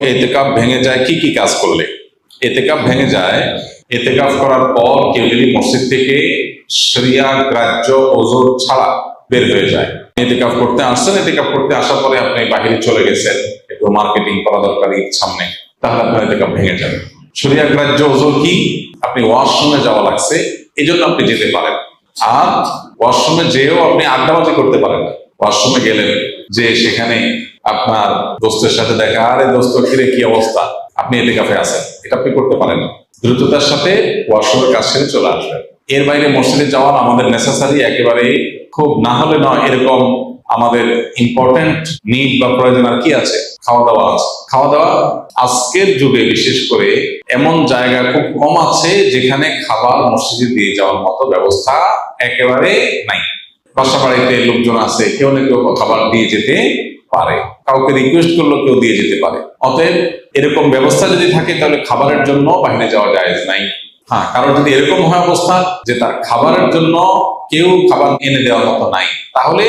এতেকাফ ভেঙে যায় কি কি কাজ করলে? এতেকাফ ভেঙে যায় এতেকাফ করার পর কেউ যদি মসজিদ থেকে শরিয়া গ্রাহ্য ওযর ছাড়া বের হয়ে যায়। এতেকাফ করতে আসছেন, এতেকাফ করতে আসার পরে আপনি বাহিরে চলে গেছেন, একটু মার্কেটিং করা দরকার ঈদ সামনে, তাহলে আপনার এতেকাফ ভেঙে যাবে। শরিয়া গ্রাহ্য ওযর কি? আপনি ওয়াশরুমে যাওয়া লাগছে, এই জন্য আপনি যেতে পারেন। আর ওয়াশরুমে যেও আপনি আড্ডাবাজি করতে পারেন না। ওয়াশরুমে গেলেন, যে সেখানে আপনার দোস্তের সাথে দেখা, আরে দোস্ত কিরে কি অবস্থা, আপনি এতেকাফে আছেন, এটা আপনি করতে পারেন না। দ্রুততার সাথে ওয়াশরুমের কাজ ছেড়ে চলে আসবেন। এর বাইরে মসজিদে যাওয়ার আমাদের নেসেসারি একেবারে খুব না হলে নয় এরকম আমাদের ইম্পর্টেন্ট নিড বা প্রয়োজন আর কি আছে? খাওয়া দাওয়া আছে। খাওয়া দাওয়া আজকের যুগে বিশেষ করে এমন জায়গা খুব কম আছে যেখানে খাবার মসজিদে দিয়ে যাওয়ার মতো ব্যবস্থা একেবারে নাই। বাসা বাড়িতে লোকজন আছে, কেউ না কেউ খাবার দিয়ে যেতে পারে, কাউকে রিকোয়েস্ট করলো কেউ দিয়ে যেতে পারে। অতএব এরকম ব্যবস্থা যদি থাকে তাহলে খাবারের জন্য বাইরে যাওয়া জায়েজ নাই। হ্যাঁ, কারণ যদি এরকম হয় অবস্থা যে তার খাবারের জন্য কেউ খাবার এনে দেওয়ার মতো নাই, তাহলে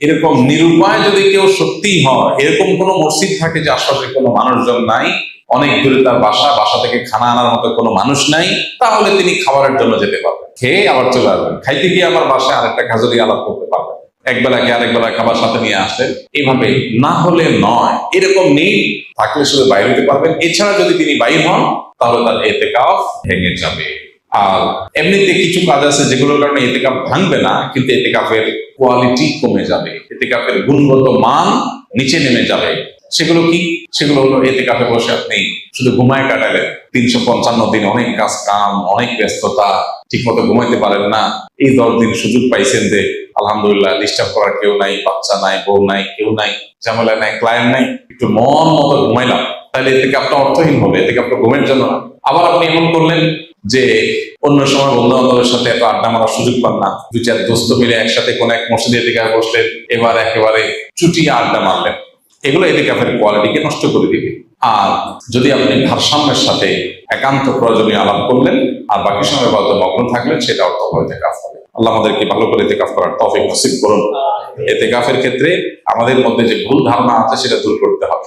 এরকম নিরুপায় যদি কেউ সত্যিই হয়, এরকম কোনো মসজিদ থাকে যে আশপাশে কোনো মানুষজন নাই, অনেক দূরে তার বাসা থেকে খানা আনার মতো কোনো মানুষ নাই, তাহলে তিনি খাবারের জন্য যেতে পারবেন, খেয়ে আবার চলে আসবেন। খাইতে গিয়ে আবার বাসায় আরেকটা খাজুরি আলাপ করতে পারবেন, এক বেলাকে আরেক বেলা খাবার সাথে নিয়ে আসলেন। এইভাবে না হলে নয়, এরকম নেই থাকলে শুধু বাইরে হতে পারবেন। এছাড়া যদি তিনি বাইর হন তাহলে তার এতেকাফ ভেঙে যাবে। আর এমনিতে কিছু কাজ আছে যেগুলোর কারণে এতেকাফ ভাঙবে না, কিন্তু এতেকাফের কোয়ালিটি কমে যাবে, এতেকাফের গুণগত মান নিচে নেমে যাবে। সেগুলো কি? সেগুলো হলো এতেকাফে বসে আপনি শুধু ঘুমায় কাটালেন, 355 দিন অনেক কাজ কাম, অনেক ব্যস্ততা, ঠিক মতো ঘুমাইতে পারেন না। এই 10 দিন সুযোগ পাইছেন যে আলহামদুলিল্লাহ ডিস্টার্ব করার কেউ নাই, বাচ্চা নাই, বউ নাই, কেউ নাই, ঝামেলা নাই, ক্লায়েন্ট নাই, একটু মন মতো ঘুমাইলাম, তাহলে এতেকাফটা অর্থহীন হবে, এতেকাফটা ঘুমের জন্য না। আবার আপনি এমন করলেন যে অন্য সময় বন্ধু বান্ধবের সাথে এত আড্ডা মারার সুযোগ পান না, 2-4 দোস্ত মিলে একসাথে কোন এক মসজিদে এতেকাফে বসলেন, এবার একেবারে চুটিয়ে আড্ডা মারলেন, এগুলো এতেকাফের কোয়ালিটিকে নষ্ট করে দিবে। আর যদি আপনি ভারসাম্যের সাথে একান্ত প্রয়োজনীয় আলাপ করলেন আর বাকি সময় হয়তো মগ্ন থাকলেন, সেটা অর্থ এতেকাফ হবে। আল্লাহ আমাদেরকে ভালো করে এতেকাফ করার তৌফিক নসিব করুন। এতেকাফের ক্ষেত্রে আমাদের মধ্যে যে ভুল ধারণা আছে সেটা দূর করতে হবে।